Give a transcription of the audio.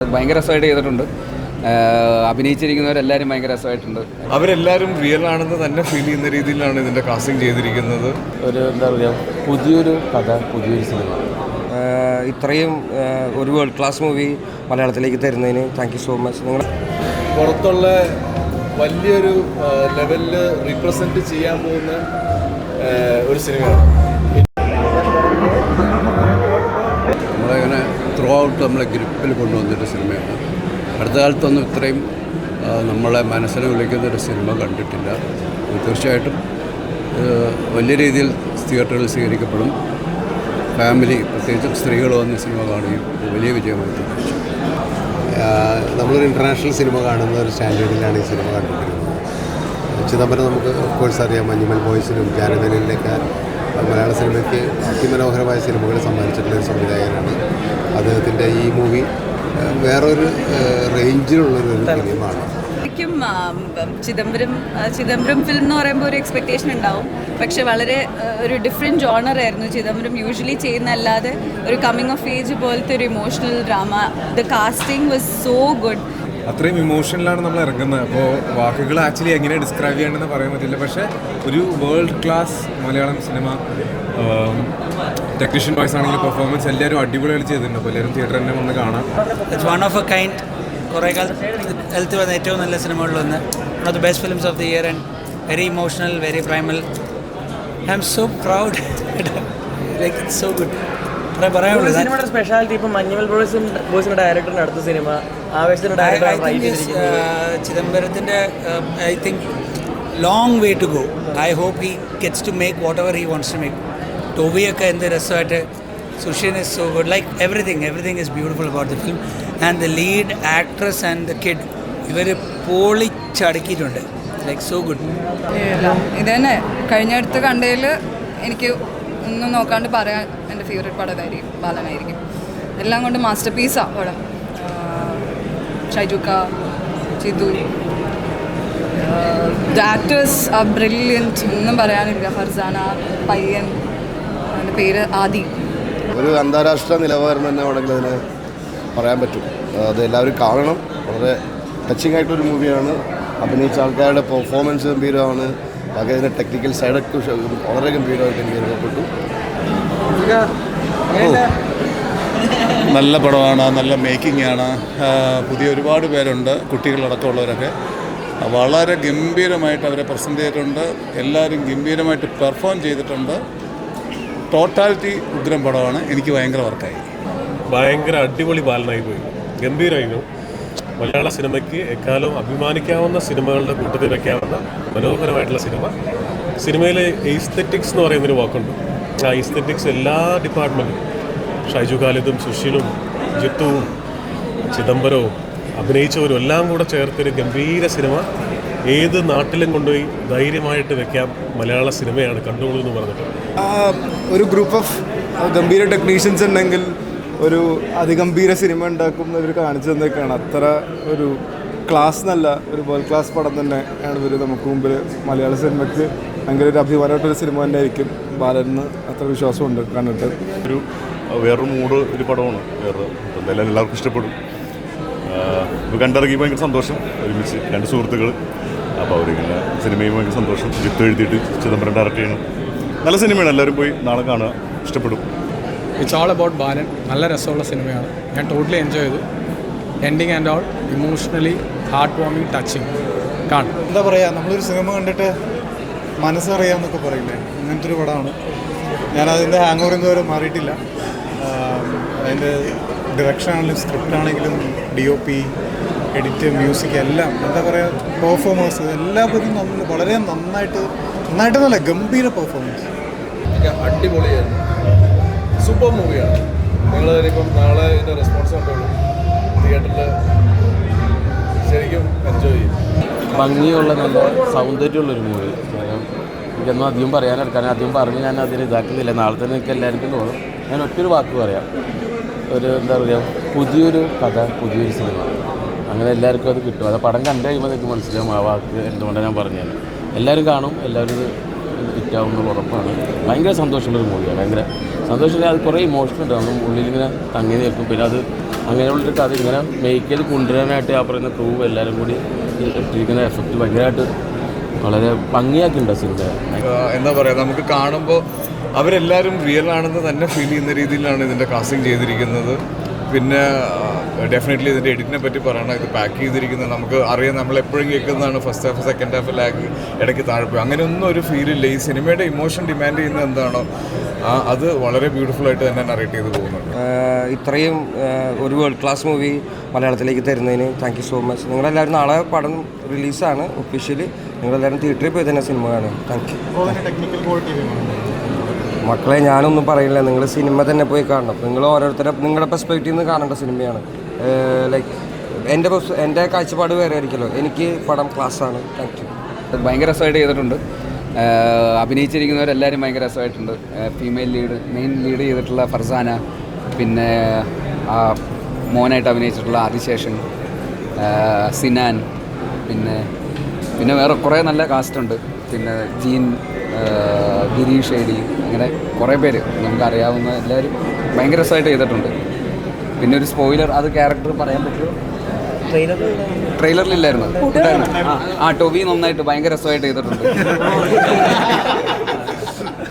ഭയങ്കര രസമായിട്ട് ചെയ്തിട്ടുണ്ട്. അഭിനയിച്ചിരിക്കുന്നവരെല്ലാവരും ഭയങ്കര രസമായിട്ടുണ്ട്. അവരെല്ലാവരും റിയൽ ആണെന്ന് തന്നെ ഫീൽ ചെയ്യുന്ന രീതിയിലാണ് ഇതിൻ്റെ കാസ്റ്റിംഗ് ചെയ്തിരിക്കുന്നത്. ഒരു എന്താ പറയുക, പുതിയൊരു കഥ, പുതിയൊരു സിനിമ. ഇത്രയും ഒരു വേൾഡ് ക്ലാസ് മൂവി മലയാളത്തിലേക്ക് തരുന്നതിന് താങ്ക് യു സോ മച്ച്. നിങ്ങൾ പുറത്തുള്ള വലിയൊരു ലെവലിൽ റീപ്രസെൻറ്റ് ചെയ്യാൻ പോകുന്ന ഒരു സിനിമയാണ്. നമ്മളങ്ങനെ ത്രൂ ഔട്ട് നമ്മളെ ഗ്രിപ്പിൽ കൊണ്ടുവന്നൊരു സിനിമയാണ്. അടുത്ത കാലത്തൊന്നും ഇത്രയും നമ്മളെ മനസ്സിനെ വിളിക്കുന്നൊരു സിനിമ കണ്ടിട്ടില്ല. തീർച്ചയായിട്ടും വലിയ രീതിയിൽ തിയേറ്ററിൽ സ്വീകരിക്കപ്പെടും. ഫാമിലി, പ്രത്യേകിച്ചും സ്ത്രീകൾ വന്ന് സിനിമ കാണുകയും വലിയ വിജയമായി തീർച്ചു. നമ്മളൊരു ഇൻ്റർനാഷണൽ സിനിമ കാണുന്ന ഒരു സ്റ്റാൻഡേർഡിലാണ് ഈ സിനിമ കണ്ടിരിക്കുന്നത്. ചിദംബരം നമുക്ക് ഓഫ്കോഴ്സ് അറിയാം, മഞ്ഞുമൽ ബോയ്സിനും ജാനവേലിലൊക്കെ മലയാള സിനിമയ്ക്ക് അതിമനോഹരമായ സിനിമകൾ സമ്മാനിച്ചിട്ടുള്ളൊരു സംവിധായകനാണ്. അദ്ദേഹത്തിൻ്റെ ഈ മൂവി വേറൊരു റേഞ്ചിലുള്ളൊരു ഫിലിമാണ്. ശരിക്കും ചിദംബരം ഫിലിം എന്ന് പറയുമ്പോൾ ഒരു എക്സ്പെക്റ്റേഷൻ ഉണ്ടാവും. പക്ഷെ വളരെ ഒരു ഡിഫറെൻറ്റ് ജോണർ ആയിരുന്നു ചിദംബരം യൂഷ്വലി ചെയ്യുന്നതല്ലാതെ. ഒരു കമ്മിങ് ഓഫ് ഏജ് പോലത്തെ ഒരു emotional drama. The casting was so good. അത്രയും ഇമോഷനിലാണ് നമ്മൾ ഇറങ്ങുന്നത്. അപ്പോൾ വാക്കുകൾ ആക്ച്വലി എങ്ങനെ ഡിസ്ക്രൈബ് ചെയ്യണമെന്ന് പറയാൻ പറ്റില്ല. പക്ഷേ ഒരു world class Malayalam cinema, technician voice ആണെങ്കിലും പെർഫോമൻസ് എല്ലാവരും അടിപൊളിയായിട്ട് ചെയ്തിട്ടുണ്ട്. അപ്പോൾ എല്ലാവരും തിയേറ്റർ തന്നെ വന്ന് കാണാം. It's one of a kind. കുറേ കാലത്ത് വന്ന ഏറ്റവും നല്ല സിനിമകളിലൊന്ന്. One of the best films of the year and very emotional, very primal. I am so proud. Like it's so good. പറയാനുള്ളത് സിനിമയുടെ സ്പെഷ്യാലിറ്റി ഇപ്പം മഞ്ഞുമൽ ബോയ്സിന്റെ ഡയറക്ടറിന്റെ അടുത്ത സിനിമ ആവേശത്തിന്റെ ഡയറക്ടർ ചിദംബരത്തിൻ്റെ I think long way to go. I hope he gets to make whatever he wants to make. ടോബിയൊക്കെ എന്ത് രസമായിട്ട്. Sushin is so good. Like everything is beautiful about the film. And the lead actress and the kid, ഇവർ പൊളിച്ചടക്കിയിട്ടുണ്ട്. Like so good. ഇത് തന്നെ കഴിഞ്ഞടുത്ത് കണ്ടതിൽ എനിക്ക് ഒന്നും നോക്കാണ്ട് പറയാൻ എൻ്റെ ഫേവറേറ്റ് പടമായിരിക്കും ബാലനായിരിക്കും. എല്ലാം കൊണ്ട് മാസ്റ്റർ പീസാണ് പടം. ഷൈജുക്ക, ചിതു, ദ ആക്ടേഴ്സ് ആർ ബ്രില്യൻറ്റ്. ഒന്നും പറയാനില്ല. ഫർസാന, പയ്യൻ, അതിൻ്റെ പേര് ആദി. ഒരു അന്താരാഷ്ട്ര നിലവാരം തന്നെ വേണമെങ്കിൽ അതിന് പറയാൻ പറ്റും. അത് എല്ലാവരും കാണണം. വളരെ ടച്ചിങ് ആയിട്ടൊരു മൂവിയാണ്. അഭിനയിച്ച ആൾക്കാരുടെ പെർഫോമൻസ് ഗംഭീരമാണ്. ബാക്കി അതിൻ്റെ ടെക്നിക്കൽ സൈഡൊക്കെ വളരെ ഗംഭീരമായിട്ട് എനിക്ക് അനുഭവപ്പെട്ടു. നല്ല പടമാണ്, നല്ല മേക്കിംഗ് ആണ്. പുതിയ ഒരുപാട് പേരുണ്ട്, കുട്ടികളടക്കമുള്ളവരൊക്കെ വളരെ ഗംഭീരമായിട്ട് അവരെ പ്രസൻറ്റ് ചെയ്തിട്ടുണ്ട്. എല്ലാവരും ഗംഭീരമായിട്ട് പെർഫോം ചെയ്തിട്ടുണ്ട്. ടോട്ടാലിറ്റി ഉഗ്രം പടമാണ്. എനിക്ക് ഭയങ്കര വർക്കായി. ഭയങ്കര അടിപൊളി ബാലനായി പോയി. ഗംഭീരമായിരുന്നു. മലയാള സിനിമയ്ക്ക് എക്കാലവും അഭിമാനിക്കാവുന്ന സിനിമകളുടെ കൂട്ടത്തിൽ വയ്ക്കാവുന്ന മനോഹരമായിട്ടുള്ള സിനിമ. സിനിമയിലെ എസ്തെറ്റിക്സ് എന്ന് പറയുന്നൊരു വാക്കുണ്ട്. ആ എസ്തെറ്റിക്സ് എല്ലാ ഡിപ്പാർട്ട്മെൻറ്റും, ഷൈജു ഖാലിദും സുഷിനും ജിത്തുവും ചിദംബരവും അഭിനയിച്ചവരും എല്ലാം കൂടെ ചേർത്തൊരു ഗംഭീര സിനിമ. ഏത് നാട്ടിലും കൊണ്ടുപോയി ധൈര്യമായിട്ട് വെക്കാം മലയാള സിനിമയാണ് കണ്ടോളൂ എന്ന് പറഞ്ഞിട്ട്. ഒരു ഗ്രൂപ്പ് ഓഫ് ഗംഭീര ടെക്നീഷ്യൻസ് ഉണ്ടെങ്കിൽ ഒരു അതിഗംഭീര സിനിമ ഉണ്ടാക്കുന്നവർ കാണിച്ചു തന്നേക്കാണ്. അത്ര ഒരു ക്ലാസ് നല്ല ഒരു വേൾഡ് ക്ലാസ് പടം തന്നെ ആണ് ഇവർ നമുക്ക് മുമ്പിൽ. മലയാള സിനിമയ്ക്ക് ഭയങ്കര ഒരു അഭിമാനമായിട്ടൊരു സിനിമ തന്നെ ആയിരിക്കും ബാലന്. അത്ര വിശ്വാസമുണ്ട് കണ്ടിട്ട്. വേറൊരു മൂഡ് ഒരു പടമാണ്. എന്തായാലും എല്ലാവർക്കും ഇഷ്ടപ്പെടും. ഇപ്പോൾ കണ്ടിറങ്ങി ഭയങ്കര സന്തോഷം. ഒരുമിച്ച് രണ്ട് സുഹൃത്തുക്കൾ. അപ്പോൾ അവരിങ്ങനെ സിനിമയും ഭയങ്കര സന്തോഷം. ജിത്ത് എഴുതിയിട്ട് ചിദംബരം ഡയറക്റ്റ് ചെയ്യണം. നല്ല സിനിമയാണ്. എല്ലാവരും പോയി നാളെ കാണുക, ഇഷ്ടപ്പെടും. It's all about Balan. നല്ല രസമുള്ള സിനിമയാണ്. ഞാൻ ടോട്ടലി എൻജോയ് ചെയ്തു. Ending and all emotionally heartwarming, touching. കാണും. എന്താ പറയുക, നമ്മളൊരു സിനിമ കണ്ടിട്ട് മനസ്സറിയാമെന്നൊക്കെ പറയില്ലേ, അങ്ങനത്തെ ഒരു പടമാണ്. ഞാനതിൻ്റെ ഹാങ് ഓവർ ഇതുവരെ മാറിയിട്ടില്ല. അതിൻ്റെ ഡയറക്ഷൻ ആണെങ്കിലും സ്ക്രിപ്റ്റ് ആണെങ്കിലും DOP, എഡിറ്റ്, മ്യൂസിക് എല്ലാം എന്താ പറയുക, പെർഫോമേഴ്സ് എല്ലാവരും വളരെ നന്നായിട്ട് നല്ല ഗംഭീര പെർഫോമൻസ്. അടിപൊളിയായിരുന്നു. സൂപ്പർ മൂവിയാണ്. നിങ്ങൾ ഇപ്പം നാളെ ഇതിൻ്റെ റെസ്പോൺസ് കണ്ടോളൂ. തിയേറ്ററിൽ ശരിക്കും എൻജോയ് ചെയ്യും. ഭംഗിയുള്ള നല്ല സൗന്ദര്യമുള്ളൊരു മൂവി. എനിക്കൊന്നും അധികം പറയാനെടുക്കാൻ അധികം പറഞ്ഞ് ഞാൻ അതിന് ഇതാക്കുന്നില്ല. നാളെ തന്നെ എനിക്ക് എല്ലാവർക്കും തോന്നും. ഞാൻ ഒറ്റൊരു വാക്ക് പറയാം. ഒരു എന്താ പറയുക, പുതിയൊരു കഥ, പുതിയൊരു സിനിമ. അങ്ങനെ എല്ലാവർക്കും അത് കിട്ടും. അത് പടം കണ്ടു കഴിയുമ്പോൾ നിങ്ങൾക്ക് മനസ്സിലാവും ആ വാക്ക് എന്തുകൊണ്ടാണ് ഞാൻ പറഞ്ഞത്. എല്ലാവരും കാണും, എല്ലാവരും ഇത് ഹിറ്റാവുന്നത് ഉറപ്പാണ്. ഭയങ്കര സന്തോഷമുള്ളൊരു മൂവിയാണ്. ഭയങ്കര സന്തോഷം. അത് കുറേ ഇമോഷൻ ഉണ്ട്. നമ്മൾ ഉള്ളിലിങ്ങനെ തങ്ങി നിൽക്കും. പിന്നെ അത് അങ്ങനെയുള്ളൊരു കഥ ഇങ്ങനെ മേക്ക് ചെയ്ത് കൊണ്ടുവരാനായിട്ട് ആ പറയുന്ന ക്രൂ എല്ലാവരും കൂടി ഇട്ടിരിക്കുന്ന എഫക്റ്റ് ഭയങ്കരമായിട്ട് വളരെ ഭംഗിയാക്കിയിട്ടുണ്ട് സിനിമ. എന്താ പറയുക, നമുക്ക് കാണുമ്പോൾ അവരെല്ലാവരും റിയൽ ആണെന്ന് തന്നെ ഫീൽ ചെയ്യുന്ന രീതിയിലാണ് ഇതിൻ്റെ കാസ്റ്റിംഗ് ചെയ്തിരിക്കുന്നത്. പിന്നെ ഡെഫിനറ്റ്ലി ഇതിൻ്റെ എഡിറ്റിനെ പറ്റി പറയണം. ഇത് പാക്ക് ചെയ്തിരിക്കുന്നത് നമുക്ക് അറിയാം, നമ്മൾ എപ്പോഴും കേൾക്കുന്നതാണ് first half second half lag ഇടയ്ക്ക് താഴെ പോയി. അങ്ങനെയൊന്നും ഒരു ഫീലില്ല. ഈ സിനിമയുടെ ഇമോഷൻ ഡിമാൻഡ് ചെയ്യുന്നത് എന്താണോ അത് വളരെ ബ്യൂട്ടിഫുള്ളായിട്ട് തന്നെ നറേറ്റ് ചെയ്ത് പോകുന്നുണ്ട്. ഇത്രയും ഒരു വേൾഡ് ക്ലാസ് മൂവി മലയാളത്തിലേക്ക് തരുന്നതിന് താങ്ക് യു സോ മച്ച്. നിങ്ങളെല്ലാവരും നാളെ പടം റിലീസാണ് ഒഫീഷ്യലി. നിങ്ങളെല്ലാവരും തിയേറ്ററിൽ പോയി തന്നെ സിനിമ കാണും. Thank you. മക്കളെ, ഞാനൊന്നും പറയില്ല. നിങ്ങൾ സിനിമ തന്നെ പോയി കാണണം. നിങ്ങൾ ഓരോരുത്തരും നിങ്ങളുടെ പെർസ്പെക്റ്റീവ് നിന്ന് കാണേണ്ട സിനിമയാണ്. ലൈക്ക് എൻ്റെ കാഴ്ചപ്പാട് വേറെ ആയിരിക്കുമല്ലോ. എനിക്ക് പടം ക്ലാസ്സാണ്. Thank you. ഭയങ്കര രസമായിട്ട് ചെയ്തിട്ടുണ്ട്. അഭിനയിച്ചിരിക്കുന്നവരെല്ലാവരും ഭയങ്കര രസമായിട്ടുണ്ട്. ഫീമെയിൽ മെയിൻ ലീഡ് ചെയ്തിട്ടുള്ള ഫർസാന, പിന്നെ ആ മോനായിട്ട് അഭിനയിച്ചിട്ടുള്ള ആദിശേഷൻ, സിനാൻ, പിന്നെ വേറെ കുറേ നല്ല കാസ്റ്റുണ്ട്. പിന്നെ ജീൻ, ഗിരീഷ് ഏടി, അങ്ങനെ കുറേ പേര് നമുക്കറിയാവുന്ന എല്ലാവരും ഭയങ്കര രസമായിട്ട് ചെയ്തിട്ടുണ്ട്. പിന്നെ ഒരു സ്പോയിലർ, അത് ക്യാരക്ടർ പറയാൻ പറ്റുമോ? ട്രെയിലറിലില്ലായിരുന്നു. ടൊവി നന്നായിട്ട് ഭയങ്കര രസമായിട്ട് ചെയ്തിട്ടുണ്ട്.